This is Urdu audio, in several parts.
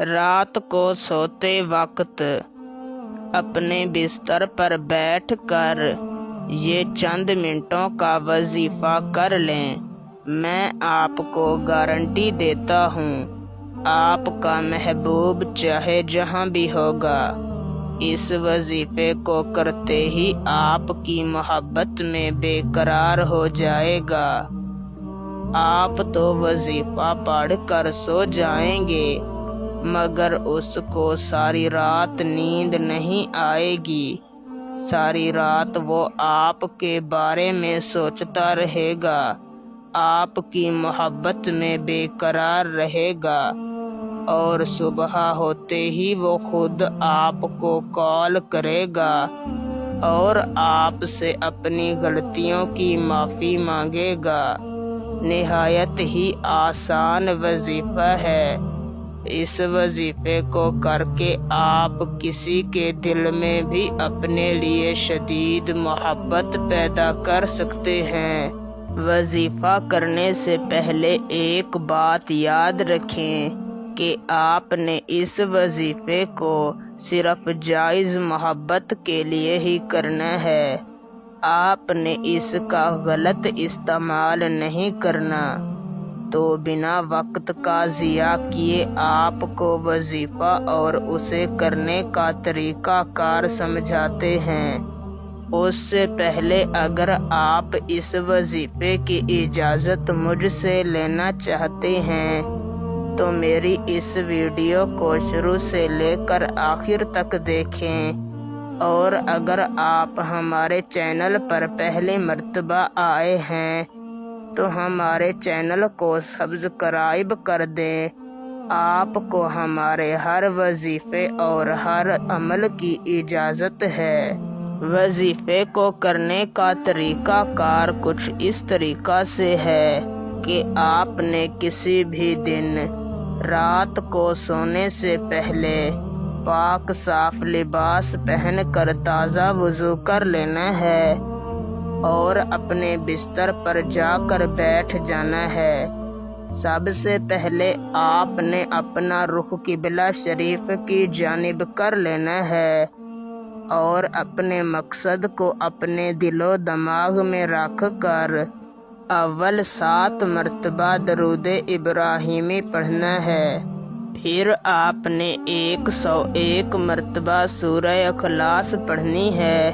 رات کو سوتے وقت اپنے بستر پر بیٹھ کر یہ چند منٹوں کا وظیفہ کر لیں۔ میں آپ کو گارنٹی دیتا ہوں آپ کا محبوب چاہے جہاں بھی ہوگا، اس وظیفے کو کرتے ہی آپ کی محبت میں بے قرار ہو جائے گا۔ آپ تو وظیفہ پڑھ کر سو جائیں گے مگر اس کو ساری رات نیند نہیں آئے گی۔ ساری رات وہ آپ کے بارے میں سوچتا رہے گا، آپ کی محبت میں بے قرار رہے گا، اور صبح ہوتے ہی وہ خود آپ کو کال کرے گا اور آپ سے اپنی غلطیوں کی معافی مانگے گا۔ نہایت ہی آسان وظیفہ ہے۔ اس وظیفے کو کر کے آپ کسی کے دل میں بھی اپنے لیے شدید محبت پیدا کر سکتے ہیں۔ وظیفہ کرنے سے پہلے ایک بات یاد رکھیں کہ آپ نے اس وظیفے کو صرف جائز محبت کے لیے ہی کرنا ہے، آپ نے اس کا غلط استعمال نہیں کرنا۔ تو بنا وقت کا ضیاع کیے آپ کو وظیفہ اور اسے کرنے کا طریقہ کار سمجھاتے ہیں۔ اس سے پہلے اگر آپ اس وظیفے کی اجازت مجھ سے لینا چاہتے ہیں تو میری اس ویڈیو کو شروع سے لے کر آخر تک دیکھیں، اور اگر آپ ہمارے چینل پر پہلی مرتبہ آئے ہیں تو ہمارے چینل کو سبسکرائب کر دیں۔ آپ کو ہمارے ہر وظیفے اور ہر عمل کی اجازت ہے۔ وظیفے کو کرنے کا طریقہ کار کچھ اس طریقہ سے ہے کہ آپ نے کسی بھی دن رات کو سونے سے پہلے پاک صاف لباس پہن کر تازہ وضو کر لینا ہے اور اپنے بستر پر جا کر بیٹھ جانا ہے۔ سب سے پہلے آپ نے اپنا رخ قبلہ شریف کی جانب کر لینا ہے اور اپنے مقصد کو اپنے دل و دماغ میں رکھ کر اول 7 مرتبہ درود ابراہیمی پڑھنا ہے۔ پھر آپ نے 101 مرتبہ سورہ اخلاص پڑھنی ہے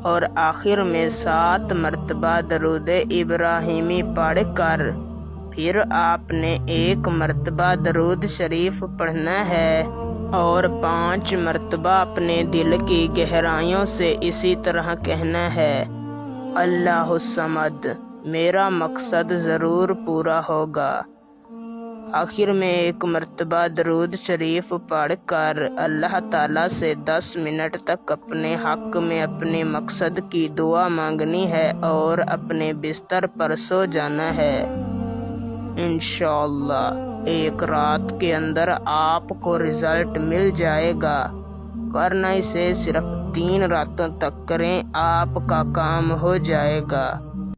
اور آخر میں 7 مرتبہ درود ابراہیمی پڑھ کر پھر آپ نے 1 مرتبہ درود شریف پڑھنا ہے اور 5 مرتبہ اپنے دل کی گہرائیوں سے اسی طرح کہنا ہے، اللہ الصمد، میرا مقصد ضرور پورا ہوگا۔ آخر میں 1 مرتبہ درود شریف پڑھ کر اللہ تعالیٰ سے 10 منٹ تک اپنے حق میں اپنے مقصد کی دعا مانگنی ہے اور اپنے بستر پر سو جانا ہے۔ انشاءاللہ 1 رات کے اندر آپ کو رزلٹ مل جائے گا، ورنہ اسے صرف 3 راتوں تک کریں، آپ کا کام ہو جائے گا۔